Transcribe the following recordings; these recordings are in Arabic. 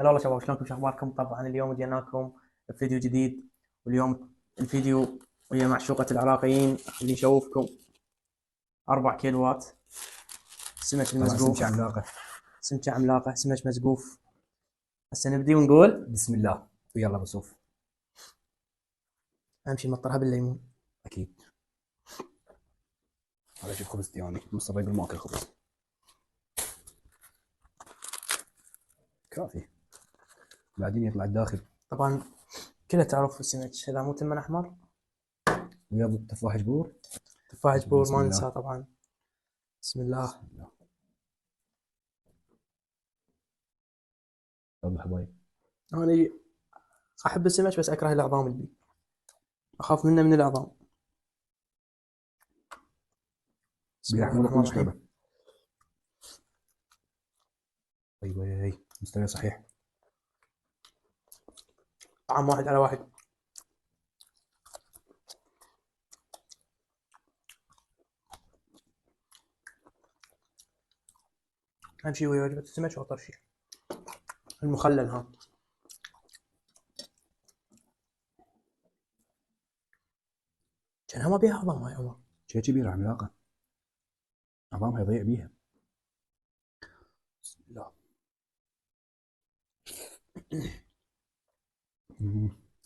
هلا والله شباب، شلونكم؟ شو اخباركم؟ طبعا اليوم جيناكم بفيديو جديد، واليوم الفيديو ويا معشوقة العراقيين اللي يشوفكم 4 كيلوات سمك طبعا سمكة المزقوف. عملاقة. سمكة عملاقة، سمك مزقوف. هسه نبدي ونقول بسم الله ويلا بصوف. اهم شي نمطرها بالليمون. أكيد. هذا شوف خبز دياني نص الرجل ما أكل خبز كافي، بعدين يطلع الداخل طبعا كلها تعرف السمك، هذا مو تمن احمر، ويا تفاح جبور. تفاح جبور بسم ما الله. ننساه طبعا. بسم الله. بسم الله. يلا حبايب. انا احب السمك بس اكره العظام اللي اخاف منه من العظام. بسم الله بيحمر الرحمن كلش الرحيم. لعبة. أيوة هي مستوى صحيح. طعم واحد على واحد. اهم شي ويا وجبة السمك واطر شي المخلل ها. كانها ما بيها عظام هاي عمر. شي كبيرة عملاقة، عظامها يضيع بيها. بسم الله.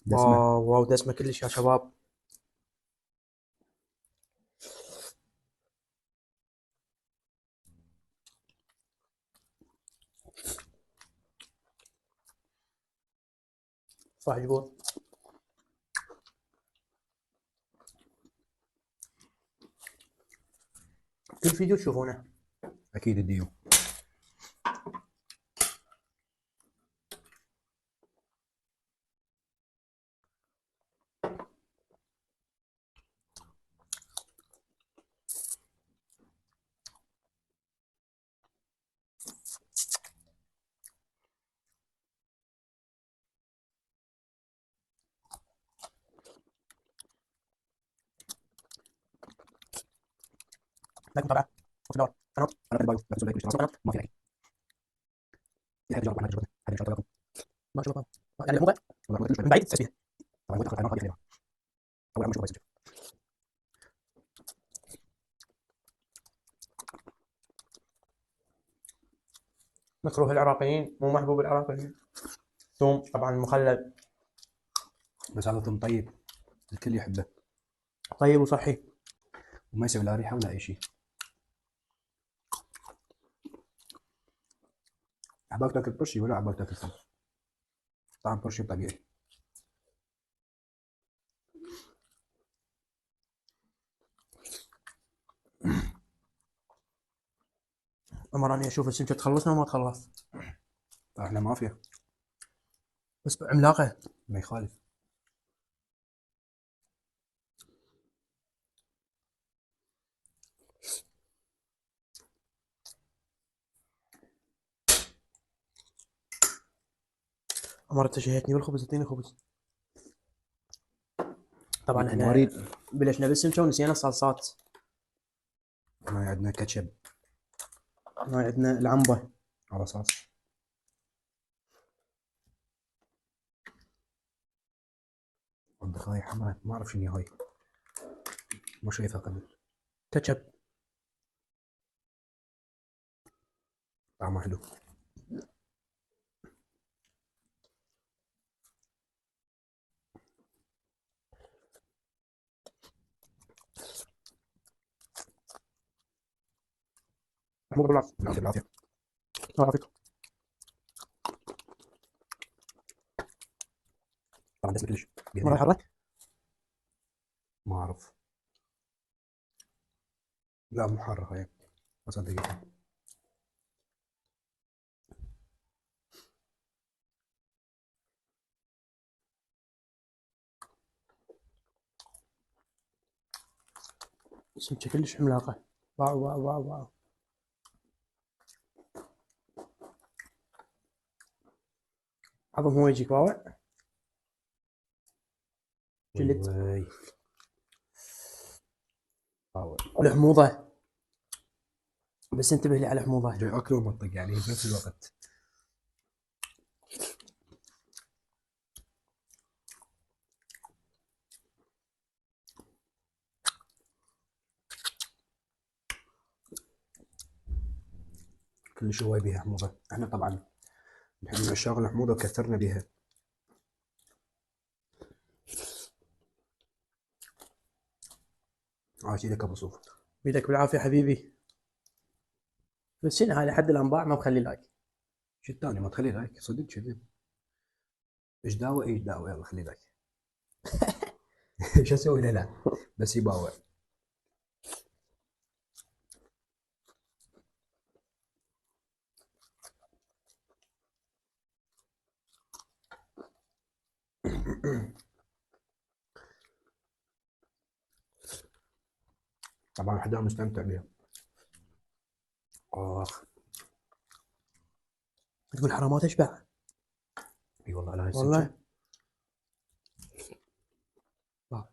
دسمة. واو واو، دسمة كلش يا شباب. صح يقول كل فيديو تشوفونه. أكيد الديو. لكن طبعا وفي الدور قناة أنا بدي بايو لا تنسوا لايك اسمه والاشتراك، قناة ما في أكيد. يحب يجرب محل جربته هذا إن شاء الله لكم. ما شاء الله. يعني الموضوع والله ما تنسوا من بعيد التسبيح. طبعا وين أخذ هذه خيرها. أول عم نشوف بايو. مكروه العراقيين، مو محبوب العراقيين. ثوم طبعا مخلل، بس هذا ثوم طيب الكل يحبه طيب وصحي. وما يسوي لا ريحة ولا أي شيء. عبالك تاكل برشي ولا عبالك تاكل ثوم؟ طعم برشي طبيعي. عمر اني اشوف السمكة تخلصنا وما تخلص، احنا مافيا بس عملاقة. ما يخالف. عمر انت شهيتني بالخبز، اديني خبز. طبعا لكم احنا وايد. بلشنا بالسمكة ونسينا الصلصات. هاي عندنا كاتشب هاي عندنا العنبة. على صوص. عندك هاي حمراء ما اعرف شنو هاي، ما شايفها قبل. كاتشب. طعمها حلو. محمود بالعافية. بالعافية بالعافية. الله يعافيك. طبعا دسمة كلش ما راح بيديها. احرك. ما اعرف. لا مو حارة هاي بس دقيقة. سمكة كلش عملاقة. واو واو واو واو. عظم هو يجيك واوع. وي جلد. وي باور. والحموضة، بس انتبه لي على الحموضة. جاي اكل ومطق يعني بنفس الوقت. كل هواي بيها حموضة. احنا طبعا نحب من عشاق الحموضة وكثرنا بيها. عاش لك ابو صوف. بيدك بالعافيه حبيبي. بس شنو هاي لحد الان باع ما بخلي لايك. شو الثاني ما تخلي لايك صدق كذب. ايش دعوه ايش دعوه يلا خلي لايك. شو اسوي له لا بس يباوع. طبعا حدا مستمتع بها. اخ تقول حرامات اشبع. اي والله على هاي والله السكه.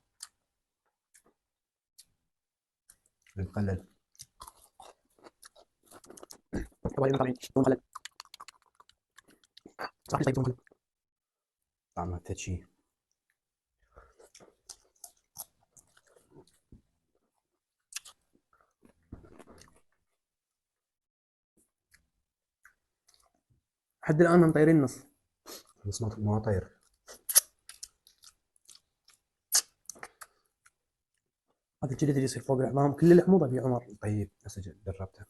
نتقلل. كوالي طالعين دون خلل. صح طيب دون خلل. طعمها تتشي. لحد الان مطيرين نص. نص ما طير. هذا الجلد اللي يصير فوق الحمام كل الحموضه في عمر. طيب بس جربتها.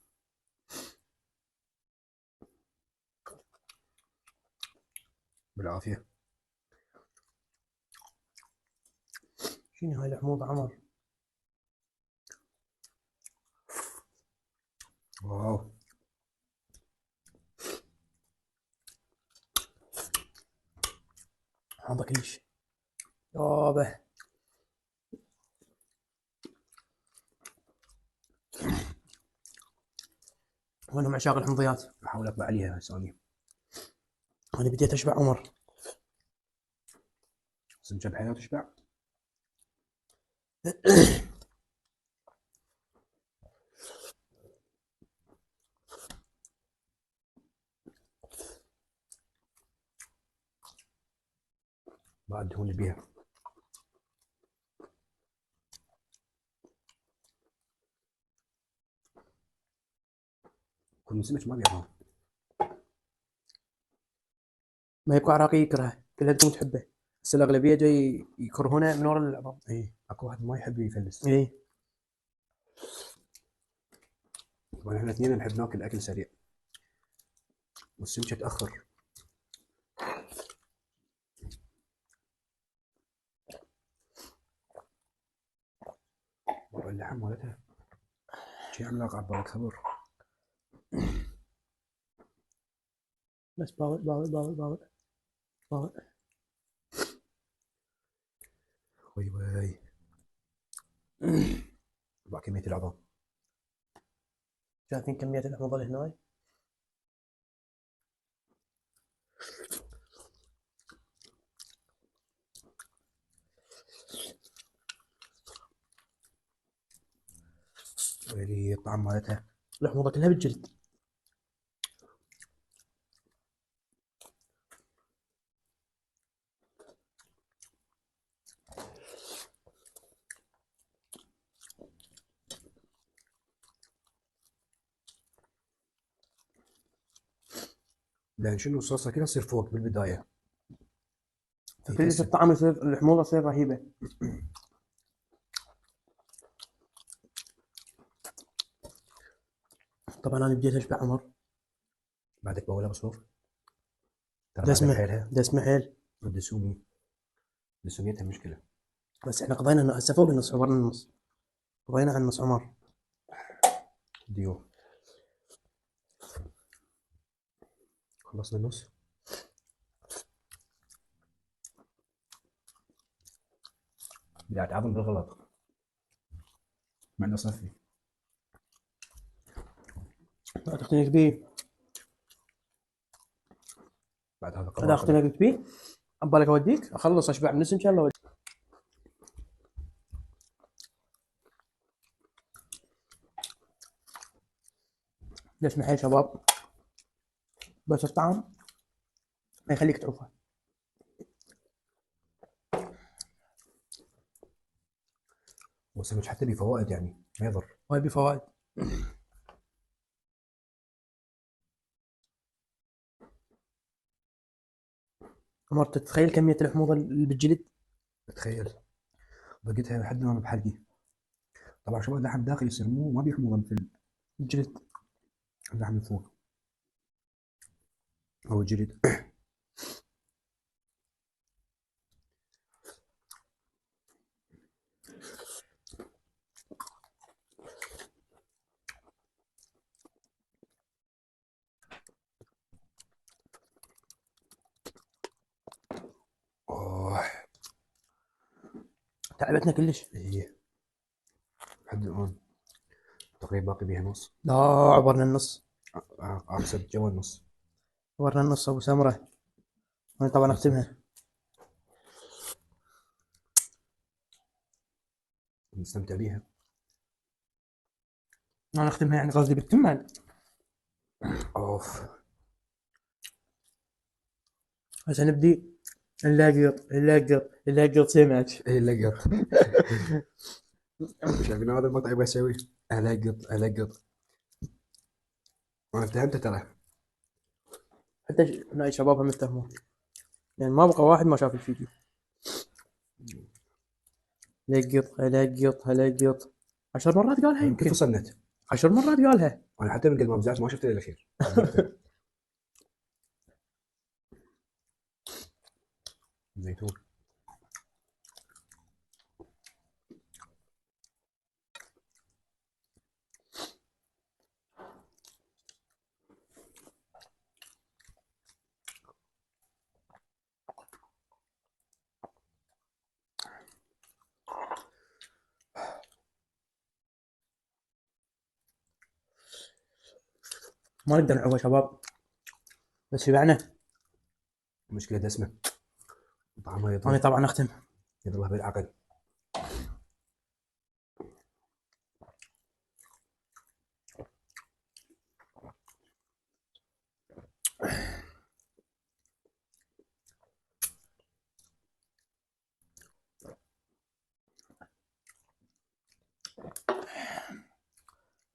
بالعافيه. شنو هاي الحموضه عمر. واو. حموضه كلش. يابا وانا من عشاق الحمضيات. احاول اطبع عليها ثانيه. انا بديت اشبع عمر. سمكه بحياه تشبع. بعد دهون اللي بيها. كل سمك ما بيعرف. ما يبقى عراقي يكره كلها تكون تحبه. بس الاغلبيه جاي يكرهونه من ورا العظام. اي اكو واحد ما يحب يفلس. اي طبعا احنا اثنين نحب ناكل اكل سريع. والسمكه تاخر. اللحم مالتها شي عملاق عبالك صبر. بس باوع باوع باوع باوع باوع. وي وي. طبع كميه العظام. شايفين كميه الحموضه اللي هنا. ويلي الطعم مالتها. الحموضه كلها بالجلد. لان شنو الصوصه كلها تصير فوق بالبدايه. فكل الطعم يصير الحموضه تصير رهيبه. طبعا انا بديت اشبع عمر. بعدك بقولها بصوف. ترى بعد دسمه حيلها دسمه حيل. والدسومي. دسوميتها مشكله. بس احنا قضينا هسه فوق النص عبرنا النص. قضينا عن نص عمر. ديو. خلصنا النص. بدأت عظم بالغلط. مع انه صفي. لا تختنق بيه. بعد هذا هذا قرار اختنقت بيه. عبالك اوديك اخلص اشبع من النص ان شاء الله. دسمه حيل شباب. بس الطعم ما يخليك تعوفه. والسمك حتى بفوائد يعني ما يضر. وهي بفوائد. عمر تتخيل كمية الحموضة اللي بالجلد؟ تخيل بقيتها لحد ما بحلقي. طبعا شباب اللحم داخل يصير مو ما بيحمض مثل الجلد. اللحم من فوق او الجلد. اوه تعبتنا كلش. ايه لحد الان تقريبا باقي بيها نص. لا، عبرنا النص. اقصد جوا النص. عبرنا النص ابو سمرة. انا طبعا اختمها. نستمتع بيها. انا اختمها يعني قصدي بالتمن. اوف عشان نبدي نلاقط سمك. ايه لقط. شايفين هذا المقطع يبغى يسوي القط. انا افتهمته ترى. حتى هاي شبابها متفهمون، يعني ما بقى واحد ما شاف الفيديو. لقط 10 مرات قالها كيف يمكن. وصلنا؟ 10 مرات قالها. انا حتى من قد ما بزعت ما شفت الا الاخير. زيتون. ما نقدر نعوق يا شباب، بس شبعنا. مشكلة دسمة طعمها انا يضرب. طبعا اختم. يضربها بالعقل.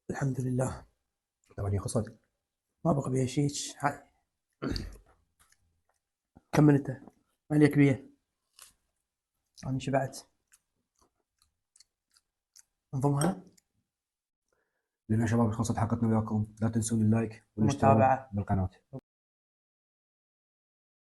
الحمد لله. طبعا هي خصت. ما بقى بيها شيء. كمل انت، ما عليك بيه. انا شبعت. انضمها. لنا يا شباب خلصت حلقتنا وياكم. لا تنسون اللايك والاشتراك ومتابعة. بالقناة.